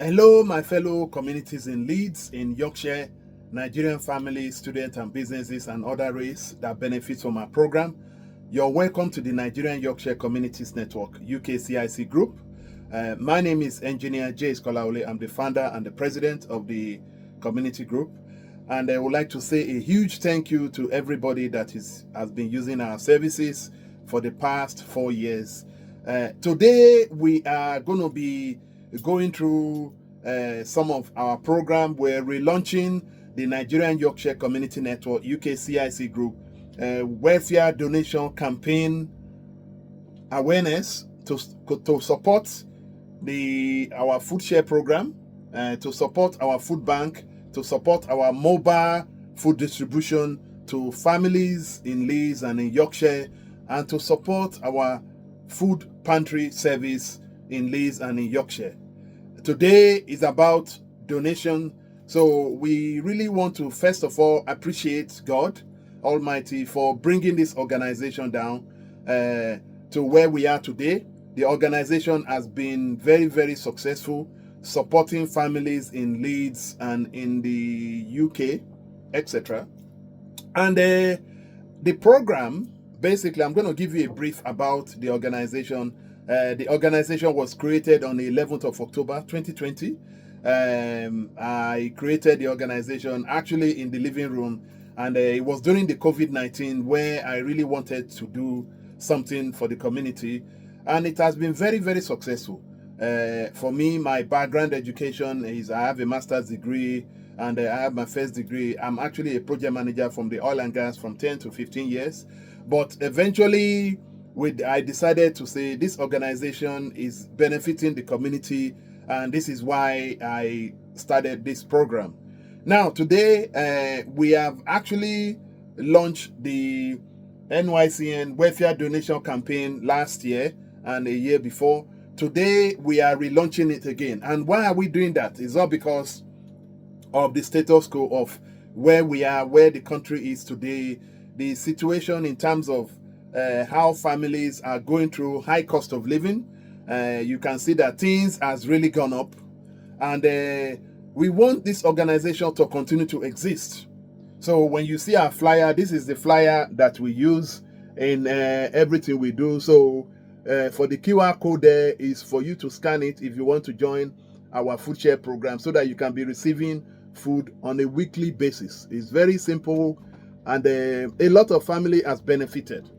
Hello, my fellow communities in Leeds, in Yorkshire, Nigerian families, students, and businesses, and other race that benefit from our program. You're welcome to the Nigerian Yorkshire Communities Network, UKCIC Group. My name is Engineer J. Skolaole. I'm the founder and the president of the community group. And I would like to say a huge thank you to everybody that has been using our services for the past 4 years. Today, we are going to be going through some of our program. We're relaunching the Nigerian Yorkshire Community Network, UKCIC Group, welfare donation campaign awareness to support our food share program, to support our food bank, to support our mobile food distribution to families in Leeds and in Yorkshire, and to support our food pantry service in Leeds and in Yorkshire. Today is about donation. So we really want to first of all appreciate God Almighty for bringing this organization down to where we are today. The organization has been very, very successful, supporting families in Leeds and in the UK, etc. And the program, basically, I'm going to give you a brief about the organization. The organization was created on the 11th of October 2020. I created the organization actually in the living room, and it was during the COVID-19 where I really wanted to do something for the community, and it has been very, very successful. For me, my background education is I have a master's degree and I have my first degree. I'm actually a project manager from the oil and gas from 10 to 15 years. But eventually, I decided to say this organization is benefiting the community, and this is why I started this program. Now, today, we have actually launched the Nycn welfare donation campaign last year and a year before. Today, we are relaunching it again. And why are we doing that? It's not because of the status quo of where we are, where the country is today, the situation in terms of how families are going through high cost of living. You can see that things has really gone up, and we want this organization to continue to exist. So when you see our flyer, this is the flyer that we use in everything we do. So for the QR code there is for you to scan it if you want to join our food share program, so that you can be receiving food on a weekly basis. It's very simple, and a lot of family has benefited.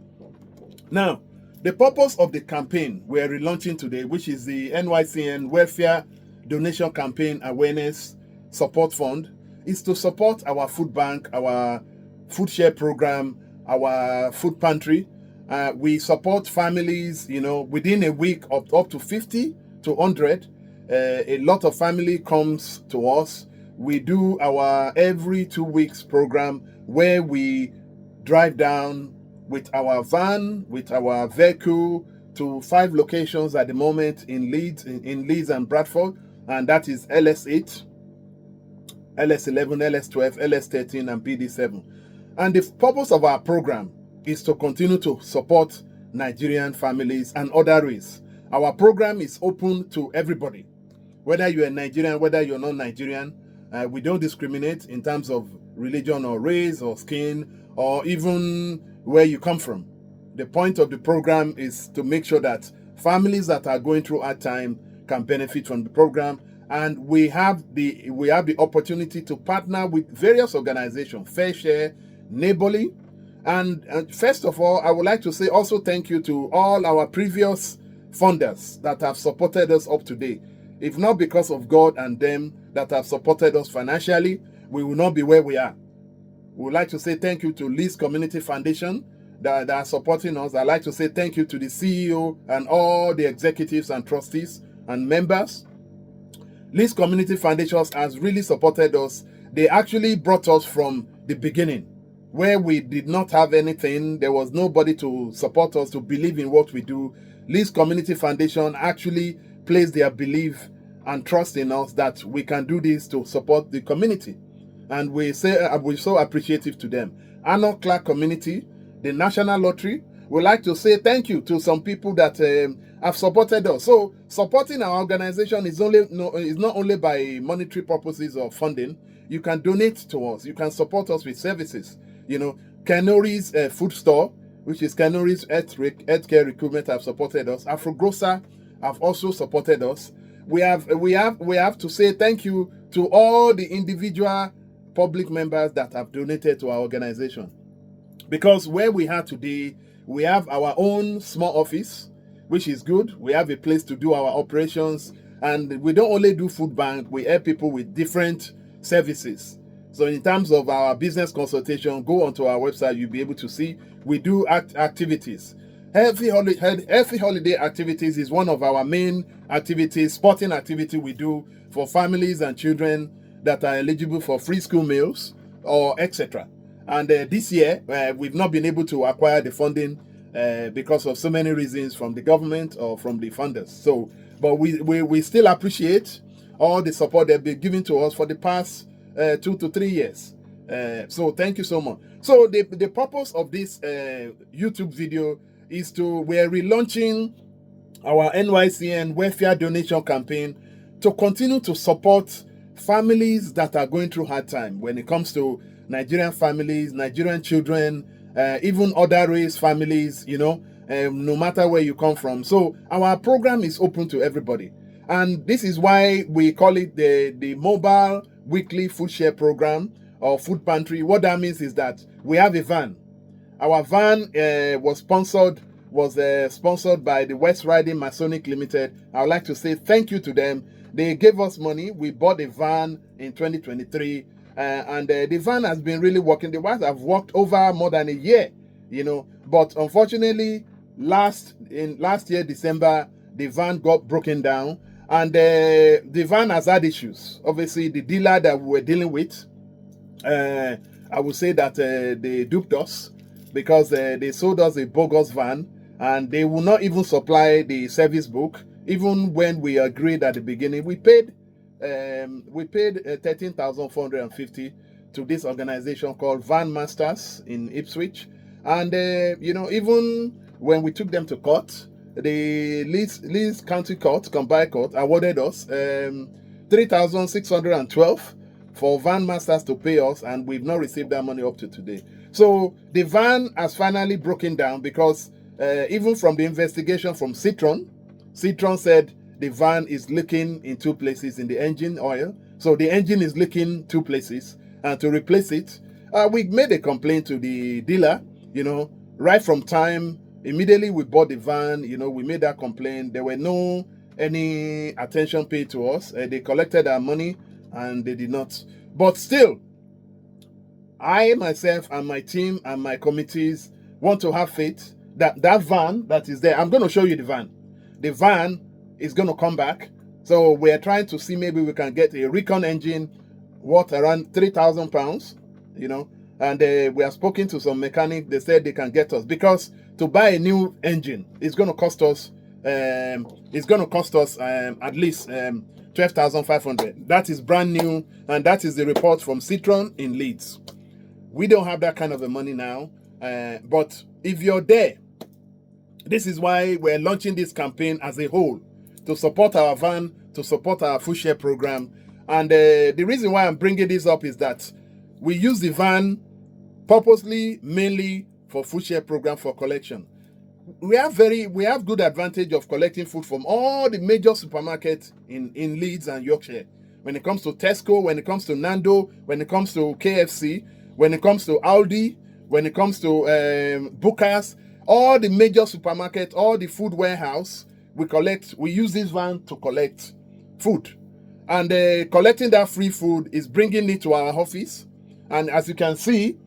Now, the purpose of the campaign we're relaunching today, which is the Nycn Welfare Donation Campaign Awareness Support Fund, is to support our food bank, our food share program, our food pantry. We support families, within a week of up to 50 to 100. A lot of family comes to us. We do our every 2 weeks program where we drive down with our van, with our vehicle to 5 locations at the moment in Leeds, in Leeds and Bradford, and that is LS8, LS11, LS12, LS13, and BD7. And the purpose of our program is to continue to support Nigerian families and other race. Our program is open to everybody, whether you're a Nigerian, whether you're not Nigerian. We don't discriminate in terms of religion or race or skin or even where you come from. The point of the program is to make sure that families that are going through hard time can benefit from the program. And we have the opportunity to partner with various organizations, Fair Share, Neighborly. And first of all, I would like to say also thank you to all our previous funders that have supported us up to date. If not because of God and them that have supported us financially, we will not be where we are. We would like to say thank you to Leeds Community Foundation that are supporting us. I'd like to say thank you to the CEO and all the executives and trustees and members. Leeds Community Foundation has really supported us. They actually brought us from the beginning, where we did not have anything. There was nobody to support us, to believe in what we do. Leeds Community Foundation actually placed their belief and trust in us that we can do this to support the community. And we're so appreciative to them. Arnold Clark Community, the National Lottery, we'd like to say thank you to some people that have supported us. So supporting our organization is not only by monetary purposes or funding. You can donate to us. You can support us with services. Kenori's food store, which is Kenori's healthcare recruitment, have supported us. Afrogrocer have also supported us. We have to say thank you to all the individual public members that have donated to our organization. Because where we are today, we have our own small office, which is good. We have a place to do our operations, and we don't only do food bank, we help people with different services. So in terms of our business consultation, go onto our website, you'll be able to see we do activities. Healthy holiday activities is one of our main activities, sporting activity we do for families and children that are eligible for free school meals or etc. And this year, we've not been able to acquire the funding because of so many reasons from the government or from the funders. But we still appreciate all the support they've been giving to us for the past 2 to 3 years. So thank you so much. So the purpose of this YouTube video is we're relaunching our Nycn welfare donation campaign to continue to support families that are going through hard time when it comes to Nigerian families, Nigerian children, even other race families, no matter where you come from. So our program is open to everybody. And this is why we call it the Mobile Weekly Food Share Program or Food Pantry. What that means is that we have a van. Our van was sponsored by the West Riding Masonic Limited. I would like to say thank you to them. They gave us money. We bought a van in 2023, and the van has been really working. The vans have worked over more than a year, But unfortunately, last year December, the van got broken down, and the van has had issues. Obviously, the dealer that we were dealing with, I would say that they duped us because they sold us a bogus van, and they will not even supply the service book. Even when we agreed at the beginning, we paid 13,450 to this organization called Van Masters in Ipswich, and even when we took them to court, the Leeds County Court, Combined Court, awarded us 3,612 for Van Masters to pay us, and we've not received that money up to today. So the van has finally broken down because even from the investigation from Citron said the van is leaking in 2 places in the engine oil. So the engine is leaking 2 places, and to replace it, we made a complaint to the dealer, right from time. Immediately we bought the van, we made that complaint. There were no any attention paid to us. They collected our money and they did not. But still, I myself and my team and my committees want to have faith that that van that is there, I'm going to show you the van. The van is going to come back. So we're trying to see maybe we can get a recon engine worth around £3,000, and we have spoken to some mechanic. They said they can get us, because to buy a new engine is going to cost us at least 12,500. That is brand new, and that is the report from Citron in Leeds. We don't have that kind of a money now, but if you're there, this is why we're launching this campaign as a whole, to support our van, to support our food share program. And the reason why I'm bringing this up is that we use the van purposely, mainly for food share program for collection. We have good advantage of collecting food from all the major supermarkets in Leeds and Yorkshire. When it comes to Tesco, when it comes to Nando, when it comes to KFC, when it comes to Aldi, when it comes to Booker's, all the major supermarkets, all the food warehouse, we use this van to collect food. And collecting that free food is bringing it to our office. And as you can see,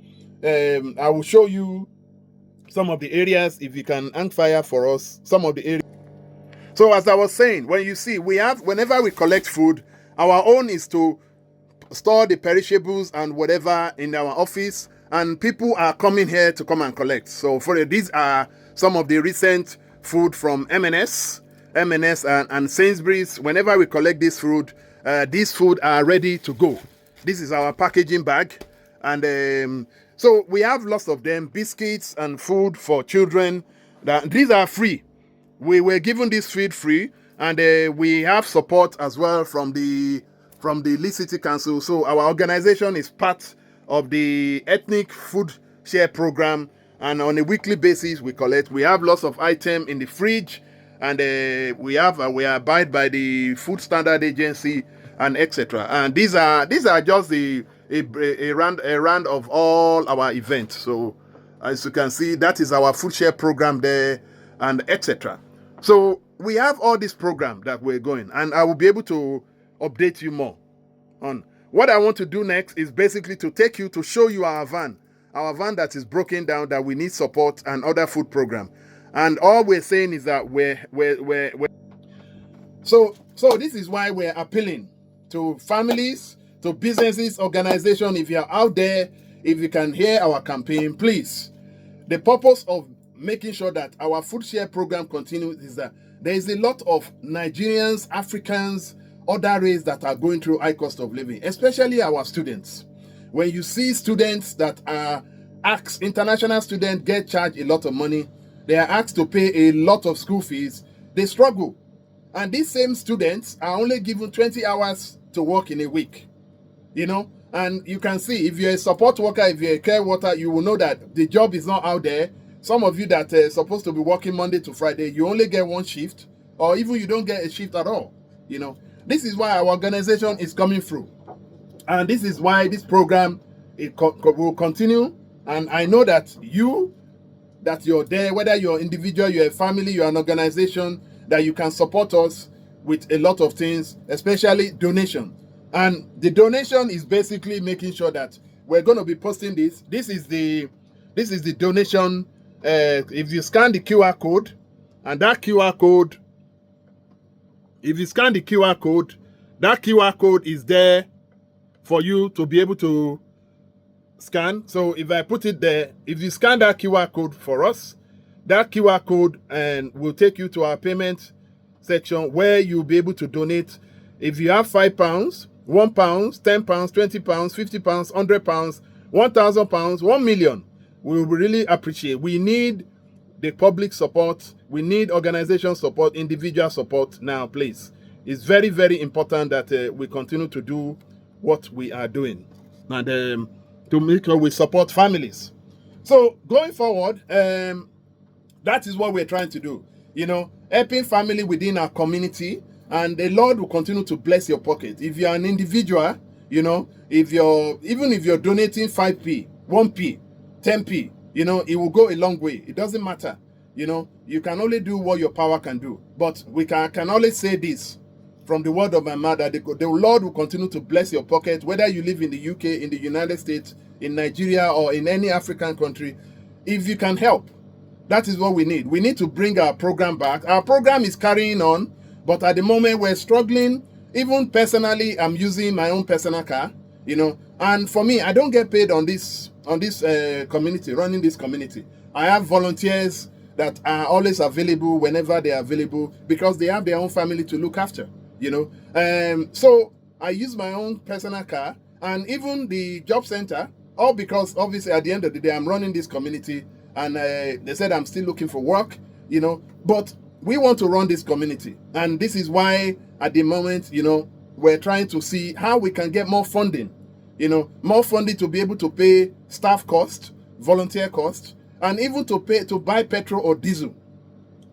I will show you some of the areas, if you can hang fire for us, some of the areas. So as I was saying, when you see, whenever we collect food, our own is to store the perishables and whatever in our office, and people are coming here to come and collect. So these are some of the recent food from M&S and Sainsbury's. Whenever we collect this food are ready to go. This is our packaging bag, and so we have lots of them, biscuits and food for children. These are free. We were given this feed free, and we have support as well from the Leeds City Council. So our organization is part of the Ethnic Food Share Program, and on a weekly basis we collect. We have lots of items in the fridge, and we abide by the Food Standard Agency and etc. And these are just a round of all our events. So as you can see, that is our food share program there, and etc. So we have all this program that we're going, and I will be able to update you more on. What I want to do next is basically to take you to show you our van that is broken down, that we need support, and other food program. And all we're saying is that so this is why we're appealing to families, to businesses, organizations. If you're out there, if you can hear our campaign, please. The purpose of making sure that our food share program continues is that there is a lot of Nigerians, Africans, other races that are going through high cost of living, especially our students. When you see students that are asked, international students get charged a lot of money, they are asked to pay a lot of school fees, they struggle. And these same students are only given 20 hours to work in a week, And you can see, if you're a support worker, if you're a care worker, you will know that the job is not out there. Some of you that are supposed to be working Monday to Friday, you only get one shift, or even you don't get a shift at all. This is why our organization is coming through. And this is why this program will continue. And I know that you're there, whether you're an individual, you're a family, you're an organization, that you can support us with a lot of things, especially donation. And the donation is basically making sure that we're going to be posting this. This is the donation. If you scan the QR code, and that QR code, if you scan the QR code, that QR code is there for you to be able to scan. So if I put it there, if you scan that QR code for us, that QR code will take you to our payment section, where you'll be able to donate. If you have £5, £1, £10, £20, £50, £100, £1,000, £1 million, we will really appreciate. We need the public support. We need organization support, individual support now, please. It's very, very important that we continue to do what we are doing, and to make sure we support families. So going forward, that is what we're trying to do. Helping family within our community, and the Lord will continue to bless your pocket. If you're an individual, even if you're donating 5p, 1p, 10p, it will go a long way. It doesn't matter. You can only do what your power can do. But we can only say this from the word of my mother: the Lord will continue to bless your pocket, whether you live in the UK, in the United States, in Nigeria, or in any African country. If you can help, that is what we need. We need to bring our program back. Our program is carrying on, but at the moment we're struggling. Even personally, I'm using my own personal car, and for me, I don't get paid on this community, running this community. I have volunteers that are always available whenever they are available, because they have their own family to look after, So I use my own personal car, and even the job center, all because obviously at the end of the day, I'm running this community, and they said I'm still looking for work, but we want to run this community. And this is why at the moment, we're trying to see how we can get more funding, more funding to be able to pay staff cost, volunteer cost, and even to buy petrol or diesel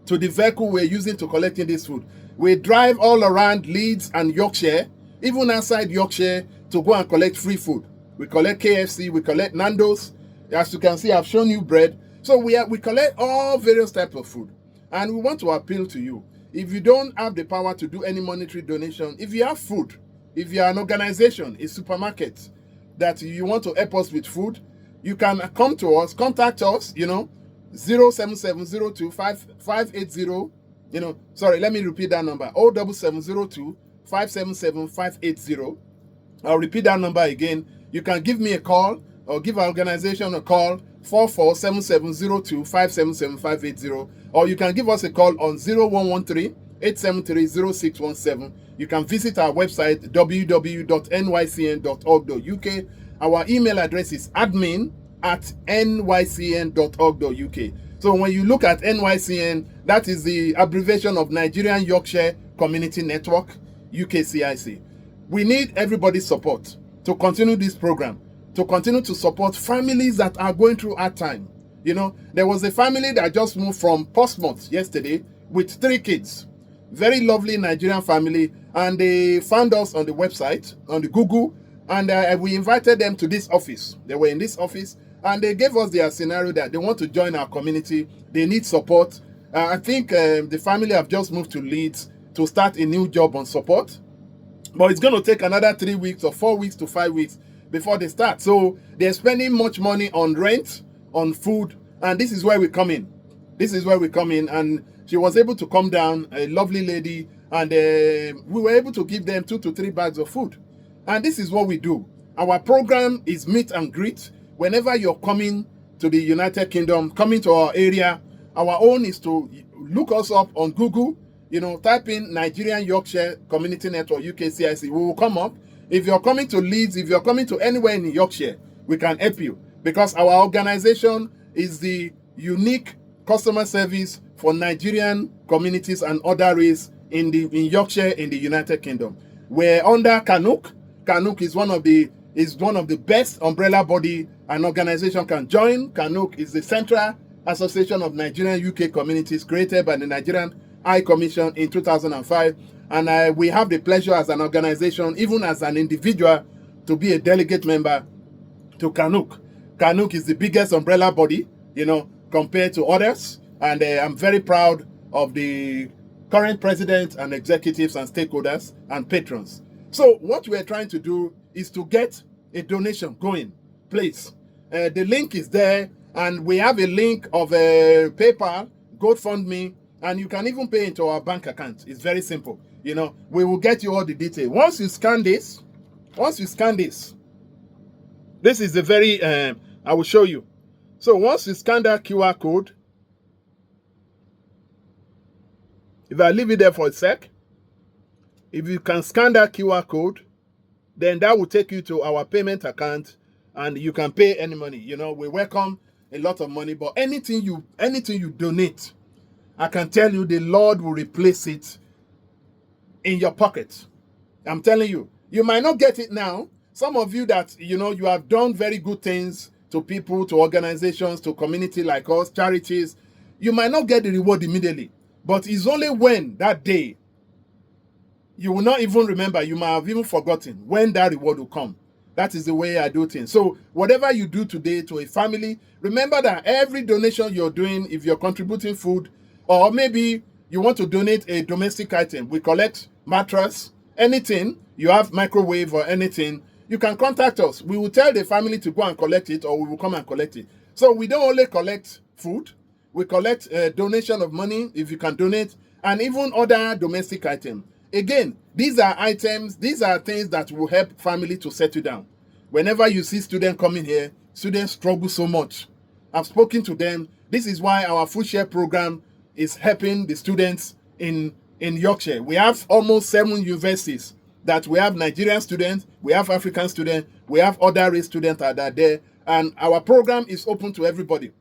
to the vehicle we're using to collecting this food. We drive all around Leeds and Yorkshire, even outside Yorkshire, to go and collect free food. We collect KFC, we collect Nando's. As you can see, I've shown you bread. So we collect all various types of food. And we want to appeal to you. If you don't have the power to do any monetary donation, if you have food, if you are an organization, a supermarket, that you want to help us with food, you can come to us, contact us, 07702 580, sorry, let me repeat that number, 07702 577 580. I'll repeat that number again. You can give me a call, or give our organization a call, 447702 577 580, or you can give us a call on 0113 873 0617. You can visit our website, www.nycn.org.uk. Our email address is admin@nycn.org.uk. So when you look at NYCN, that is the abbreviation of Nigerian Yorkshire Community Network, UKCIC. We need everybody's support to continue this program, to continue to support families that are going through hard time. You know, there was a family that just moved from Portsmouth yesterday with 3 kids. Very lovely Nigerian family, and they found us on the website, on the Google, and we invited them to this office. They were in this office, and they gave us their scenario that they want to join our community. They need support. I think the family have just moved to Leeds to start a new job on support, but it's going to take another 3 weeks or 4 weeks to 5 weeks before they start. So they're spending much money on rent, on food, and this is where we come in. This is where we come in, and she was able to come down, a lovely lady, and we were able to give them 2 to 3 bags of food. And this is what we do. Our program is meet and greet. Whenever you're coming to the United Kingdom, coming to our area, our own is to look us up on Google, you know, type in Nigerian Yorkshire Community Network, UKCIC, we will come up. If you're coming to Leeds, if you're coming to anywhere in Yorkshire, we can help you, because our organization is the unique customer service for Nigerian communities and other races in Yorkshire, in the United Kingdom. We're under Canuck. Canuck is one of the best umbrella body an organization can join. Canuck is the Central Association of Nigerian UK Communities, created by the Nigerian High Commission in 2005. And we have the pleasure as an organization, even as an individual, to be a delegate member to Canuck. Canuck is the biggest umbrella body, you know, compared to others. And I'm very proud of the current president and executives and stakeholders and patrons. So what we're trying to do is to get a donation going, please. The link is there, and we have a link of PayPal, GoFundMe, and you can even pay into our bank account. It's very simple. You know, we will get you all the details. Once you scan this, this is the very, I will show you. So once you scan that QR code, if I leave it there for a sec, if you can scan that QR code, then that will take you to our payment account, and you can pay any money. You know, we welcome a lot of money, but anything you donate, I can tell you the Lord will replace it in your pocket. I'm telling you, you might not get it now. Some of you that, you know, you have done very good things to people, to organizations, to community like us, charities, you might not get the reward immediately, but it's only when that day, you will not even remember, you might have even forgotten when that reward will come. That is the way I do things. So whatever you do today to a family, remember that every donation you're doing, if you're contributing food, or maybe you want to donate a domestic item, we collect mattress, anything, you have microwave or anything, you can contact us. We will tell the family to go and collect it, or we will come and collect it. So we don't only collect food, we collect a donation of money, if you can donate, and even other domestic items. Again, these are items, these are things that will help family to settle down. Whenever you see students coming here, students struggle so much. I've spoken to them. This is why our food share program is helping the students in Yorkshire. We have almost 7 universities that we have Nigerian students, we have African students, we have other race students that are there, and our program is open to everybody.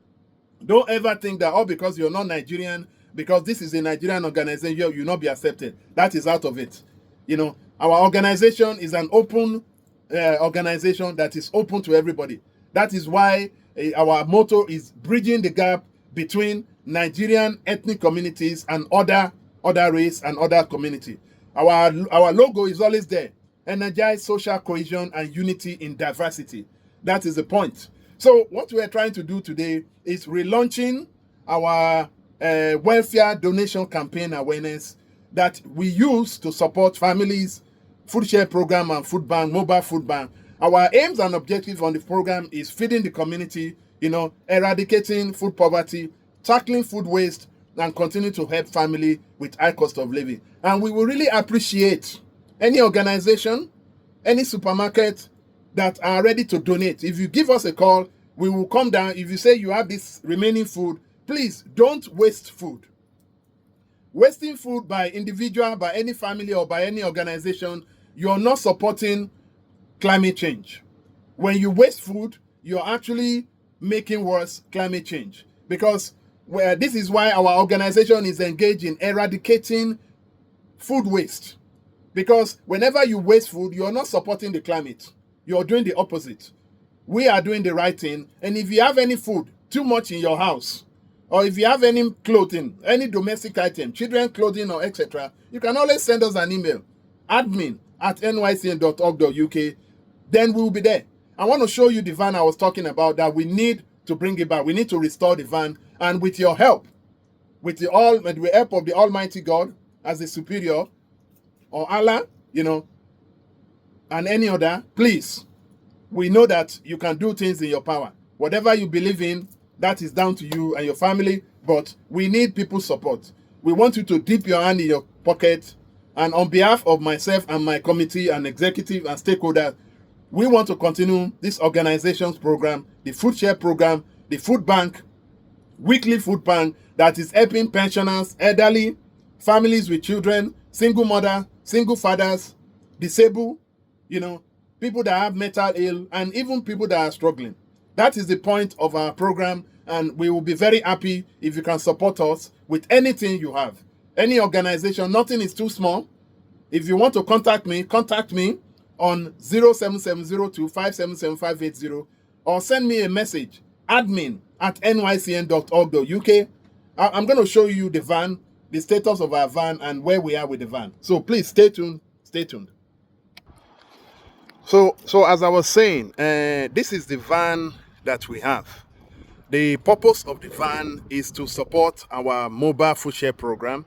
Don't ever think that, oh, because you're not Nigerian, because this is a Nigerian organization, you'll not be accepted. That is out of it. You know, our organization is an open organization that is open to everybody. That is why our motto is bridging the gap between Nigerian ethnic communities and other race and other community. Our logo is always there. Energize social cohesion and unity in diversity. That is the point. So what we are trying to do today is relaunching our welfare donation campaign awareness that we use to support families, food share program and food bank, mobile food bank. Our aims and objectives on the program is feeding the community, you know, eradicating food poverty, tackling food waste, and continue to help family with high cost of living. And we will really appreciate any organization, any supermarket that are ready to donate. If you give us a call, we will come down. If you say you have this remaining food, please don't waste food. Wasting food by individual, by any family, or by any organization, you're not supporting climate change. When you waste food, you're actually making worse climate change. Because where this is why our organization is engaged in eradicating food waste. Because whenever you waste food, you're not supporting the climate. You're doing the opposite. We are doing the right thing. And if you have any food too much in your house, or if you have any clothing, any domestic item, children clothing or etc., you can always send us an email, admin@nycn.org.uk. Then we'll be there. I want to show you the van I was talking about that we need to bring it back. We need to restore the van. And with your help, with the help of the Almighty God as the superior, or Allah, and any other, please, we know that you can do things in your power. Whatever you believe in, that is down to you and your family, but we need people's support. We want you to dip your hand in your pocket, and on behalf of myself and my committee and executive and stakeholders, we want to continue this organization's program, the food share program, the food bank, weekly food bank that is helping pensioners, elderly, families with children, single mother, single fathers, disabled, people that have mental ill, and even people that are struggling. That is the point of our program, and we will be very happy if you can support us with anything you have. Any organization, nothing is too small. If you want to contact me on 07702577580, or send me a message, admin@nycn.org.uk. I'm going to show you the van, the status of our van, and where we are with the van. So please stay tuned. Stay tuned. So as I was saying, this is the van that we have. The purpose of the van is to support our mobile food share program.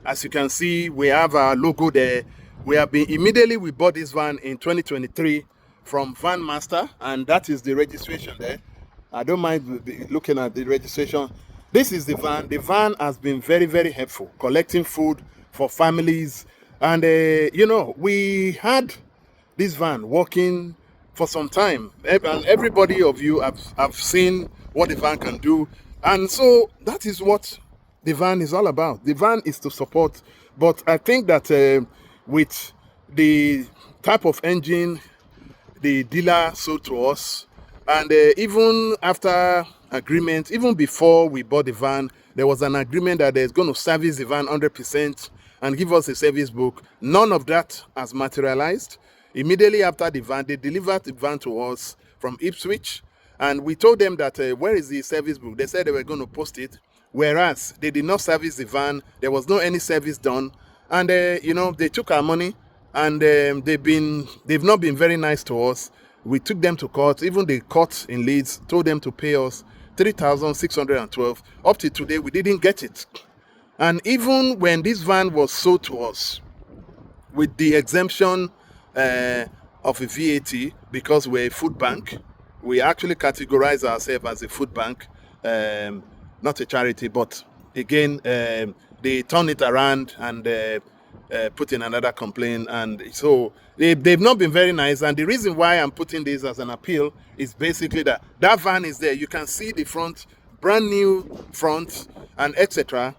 As you can see, we have our logo there. We bought this van in 2023 from Van Master, and that is the registration there. I don't mind looking at the registration. This is the van. The van has been very, very helpful, collecting food for families. And, we had this van working for some time. And everybody of you have seen what the van can do. And so that is what the van is all about. The van is to support. But I think that with the type of engine the dealer sold to us, and even after agreement, even before we bought the van, there was an agreement that they're going to service the van 100% and give us a service book. None of that has materialized. Immediately after the van, they delivered the van to us from Ipswich, and we told them that where is the service book? They said they were going to post it, whereas they did not service the van. There was no any service done, and they took our money, and they've not been very nice to us. We took them to court. Even the court in Leeds told them to pay us 3,612. Up to today, we didn't get it. And even when this van was sold to us with the exemption of a VAT, because we're a food bank, we actually categorize ourselves as a food bank, not a charity, but again, they turn it around and put in another complaint, and so they've not been very nice. And the reason why I'm putting this as an appeal is basically that van is there. You can see the front, brand new front, and etc.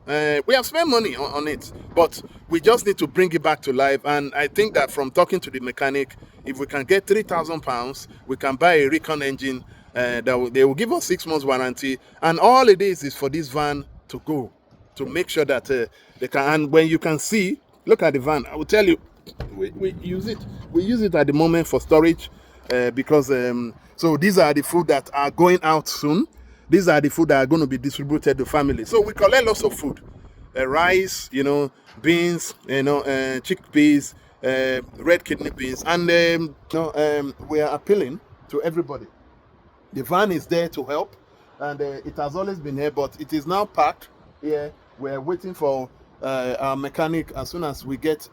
We have spent money on it, but we just need to bring it back to life. And I think that from talking to the mechanic, if we can get £3,000, we can buy a Recon engine. They will give us 6 months warranty, and all it is for this van to go, to make sure that they can. And when you can see, look at the van. I will tell you, we use it. We use it at the moment for storage, because so these are the food that are going out soon. These are the food that are going to be distributed to families. So we collect lots of food, rice, beans, chickpeas, red kidney beans, and we are appealing to everybody. The van is there to help, and it has always been here, but it is now packed here. We're waiting for our mechanic. As soon as we get,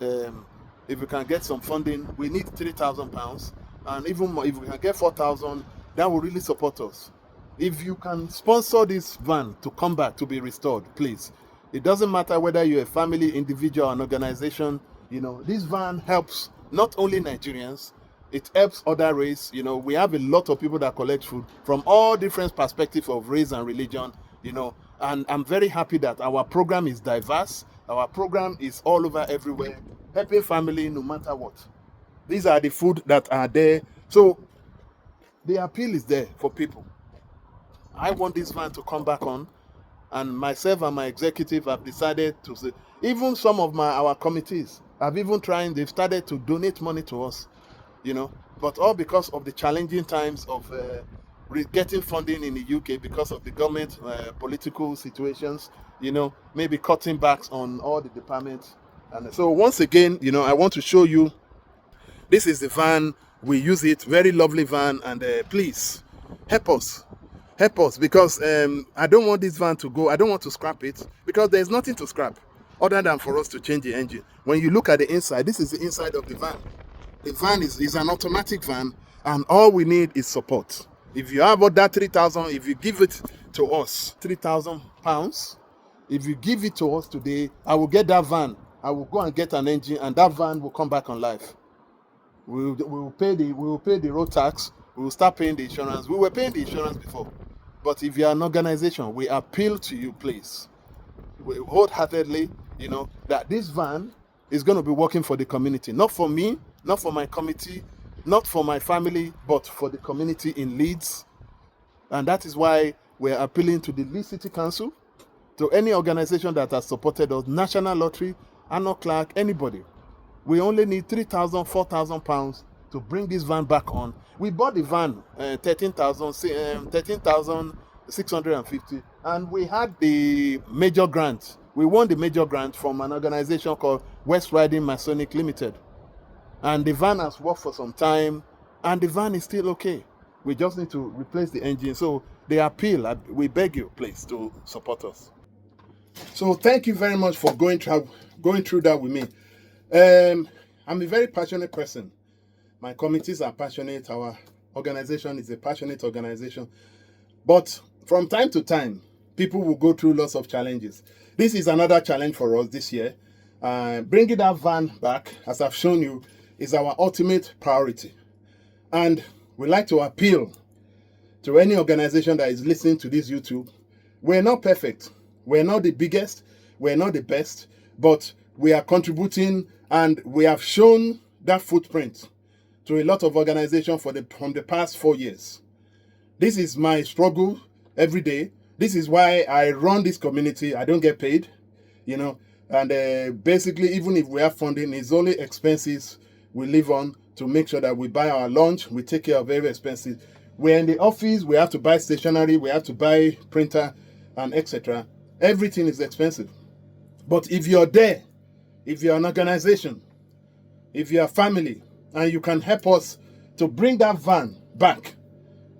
if we can get some funding, we need £3,000, and even more, if we can get 4,000, that will really support us. If you can sponsor this van to come back to be restored, please. It doesn't matter whether you're a family, individual, or an organization. This van helps not only Nigerians, it helps other race. We have a lot of people that collect food from all different perspectives of race and religion, and I'm very happy that our program is diverse. Our program is all over everywhere, helping family no matter what. These are the food that are there. So the appeal is there for people. I want this van to come back on, And myself and my executive have decided to say, even some of our committees have even tried, they've started to donate money to us, but all because of the challenging times of getting funding in the UK because of the government political situations, maybe cutting backs on all the departments. And so once again, I want to show you, this is the van. We use it, very lovely van, and please help us. Help us, because I don't want this van to go. I don't want to scrap it, because there's nothing to scrap other than for us to change the engine. When you look at the inside, this is the inside of the van. The van is an automatic van, and all we need is support. If you have that 3,000, if you give it to us, £3,000, if you give it to us today, I will get that van. I will go and get an engine, and that van will come back on life. We will pay the road tax. We will start paying the insurance. We were paying the insurance before. But if you are an organization, we appeal to you, please, wholeheartedly, that this van is going to be working for the community. Not for me, not for my committee, not for my family, but for the community in Leeds. And that is why we're appealing to the Leeds City Council, to any organization that has supported us, National Lottery, Arnold Clark, anybody. We only need £3,000, £4,000 to bring this van back on. We bought the van 13,650, and we had the major grant. We won the major grant from an organization called West Riding Masonic Limited. And the van has worked for some time, and the van is still okay. We just need to replace the engine. So the appeal, we beg you, please, to support us. So thank you very much for going through that with me. I'm a very passionate person. My committees are passionate. Our organization is a passionate organization. But from time to time, people will go through lots of challenges. This is another challenge for us this year. Bringing that van back, as I've shown you, is our ultimate priority. And we like to appeal to any organization that is listening to this YouTube. We're not perfect. We're not the biggest. We're not the best. But we are contributing, and we have shown that footprint to a lot of organizations from the past 4 years. This is my struggle every day. This is why I run this community. I don't get paid, and basically, even if we have funding, it's only expenses we live on to make sure that we buy our lunch, we take care of every expenses. We're in the office, we have to buy stationery, we have to buy printer, and etc. Everything is expensive. But if you're there, if you're an organization, if you're a family, and you can help us to bring that van back,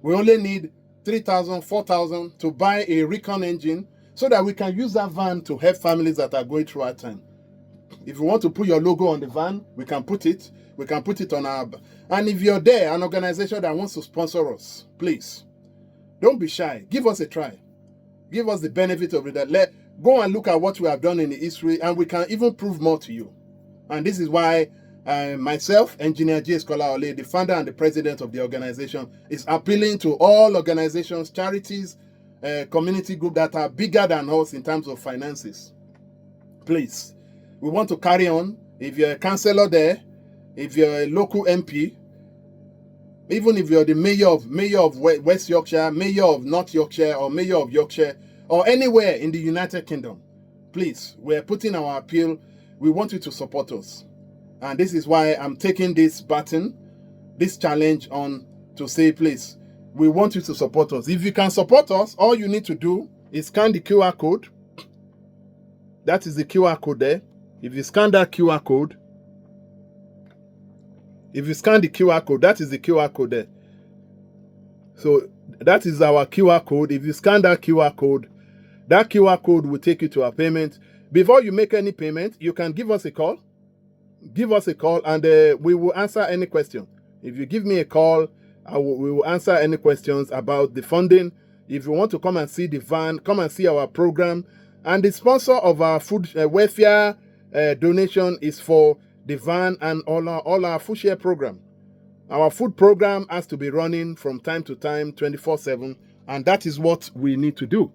we only need 3,000, 4,000 to buy a Recon engine so that we can use that van to help families that are going through hard time. If you want to put your logo on the van, we can put it. We can put it on our... And if you're there, an organization that wants to sponsor us, please, don't be shy. Give us a try. Give us the benefit of it. Go and look at what we have done in the history, and we can even prove more to you. And this is why myself, Engineer J. Scholar Ole, the founder and the president of the organization, is appealing to all organizations, charities, community groups that are bigger than us in terms of finances. Please, we want to carry on. If you're a councillor there, if you're a local MP, even if you're the mayor of West Yorkshire, mayor of North Yorkshire, or mayor of Yorkshire, or anywhere in the United Kingdom, please, we're putting our appeal. We want you to support us. And this is why I'm taking this baton, this challenge on, to say, please, we want you to support us. If you can support us, all you need to do is scan the QR code. That is the QR code there. If you scan that QR code, that is the QR code there. So that is our QR code. If you scan that QR code will take you to our payment. Before you make any payment, you can give us a call. Give us a call, and we will answer any question. If you give me a call, we will answer any questions about the funding. If you want to come and see the van, come and see our program. And the sponsor of our food welfare donation is for the van and all our food share program. Our food program has to be running from time to time, 24/7, and that is what we need to do.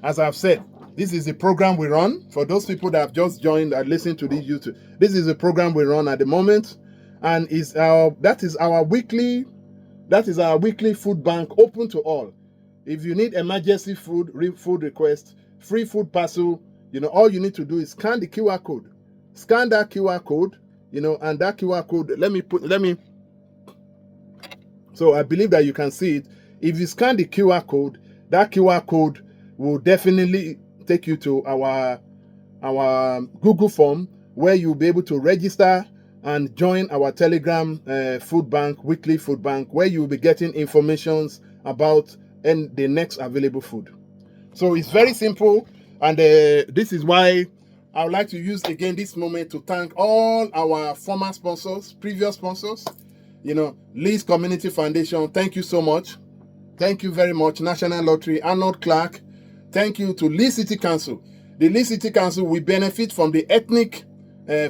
As I've said, this is the program we run. For those people that have just joined and listened to this YouTube, this is the program we run at the moment, and that is our weekly food bank, open to all. If you need emergency food request, free food parcel, all you need to do is scan the QR code. Scan that QR code, and that QR code, so I believe that you can see it. If you scan the QR code, that QR code will definitely take you to our Google form, where you'll be able to register and join our Telegram food bank, weekly food bank, where you'll be getting informations about the next available food. So it's very simple, and this is why I would like to use again this moment to thank all our former sponsors, previous sponsors. Leeds Community Foundation, thank you so much. Thank you very much. National Lottery, Arnold Clark. Thank you to Leeds City Council. The Leeds City Council, we benefit from the ethnic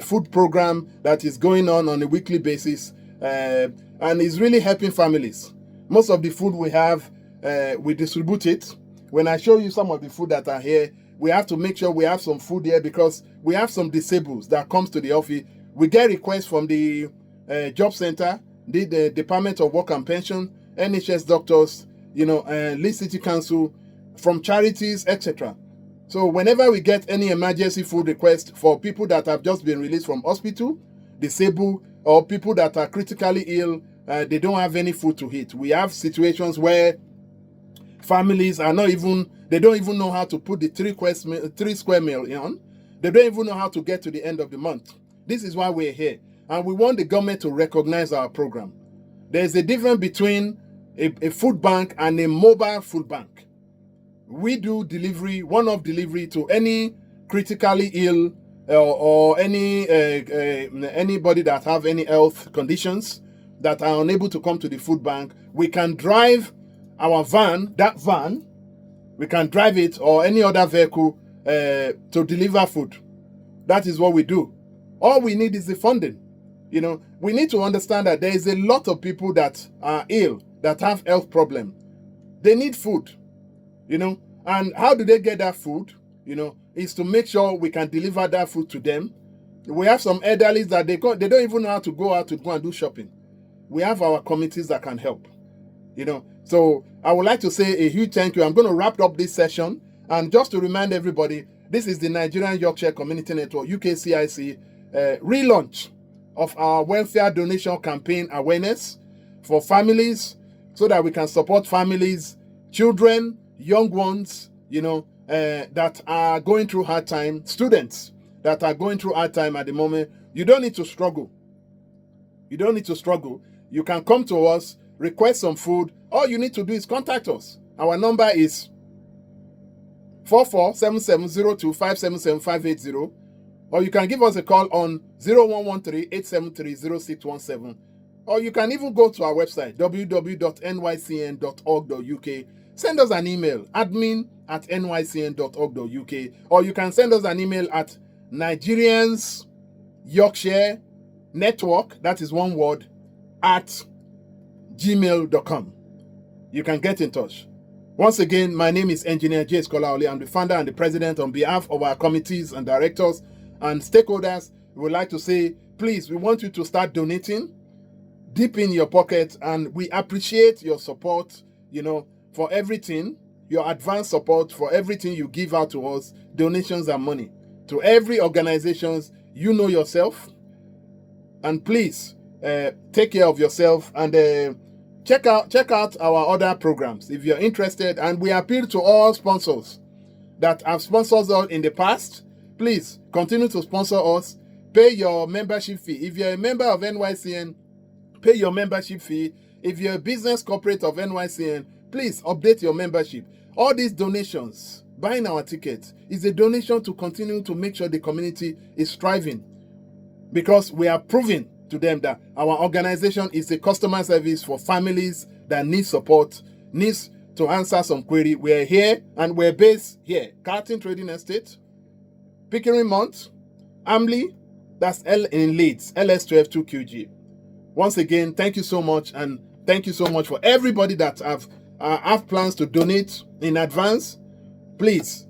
food program that is going on a weekly basis, and is really helping families. Most of the food we have, we distribute it. When I show you some of the food that are here, we have to make sure we have some food here, because we have some disabled that comes to the office. We get requests from the job center, the Department of Work and Pension, NHS doctors, Leeds City Council, from charities, etc. So whenever we get any emergency food request for people that have just been released from hospital, disabled, or people that are critically ill, they don't have any food to eat. We have situations where families they don't even know how to put the 3 square meal on. They don't even know how to get to the end of the month. This is why we're here. And we want the government to recognize our program. There's a difference between a food bank and a mobile food bank. We do delivery, one-off delivery to any critically ill or anybody that have any health conditions that are unable to come to the food bank. We can drive our van, we can drive it, or any other vehicle to deliver food. That is what we do. All we need is the funding. We need to understand that there is a lot of people that are ill, that have health problems. They need food, and how do they get that food? Is to make sure we can deliver that food to them. We have some elderly that they don't even know how to go out to go and do shopping. We have our committees that can help, So I would like to say a huge thank you. I'm going to wrap up this session, and just to remind everybody, this is the Nigerian Yorkshire Community Network, UKCIC, relaunch of our welfare donation campaign awareness for families, so that we can support families, children, young ones, that are going through hard time, students that are going through hard time at the moment. You don't need to struggle. You can come to us, request some food. All you need to do is contact us. Our number is 447702577580, or you can give us a call on 0113-873-0617, or you can even go to our website, www.nycn.org.uk. Send us an email, admin@nycn.org.uk, or you can send us an email at Nigerians Yorkshire Network, that is one word, at gmail.com. You can get in touch. Once again, my name is Engineer J. Skolaoli. I'm the founder and the president. On behalf of our committees and directors and stakeholders, we would like to say, please, we want you to start donating deep in your pocket, and we appreciate your support, for everything, your advance support for everything you give out to us, donations and money. To every organizations, yourself, and please take care of yourself, and check out our other programs if you're interested. And we appeal to all sponsors that have sponsored us in the past. Please continue to sponsor us. Pay your membership fee. If you're a member of NYCN, pay your membership fee. If you're a business corporate of NYCN, please update your membership. All these donations, buying our tickets, is a donation to continue to make sure the community is thriving, because we are proving to them that our organization is a customer service for families that need support, needs to answer some query. We're here, and we're based here, Carlton Trading Estate, Pickering Mount, Amley, that's L in Leeds, LS12 2QG. Once again, thank you so much, and thank you so much for everybody that have plans to donate in advance. Please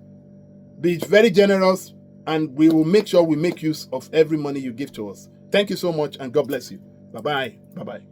be very generous, and we will make sure we make use of every money you give to us. Thank you so much, and God bless you. Bye-bye. Bye-bye.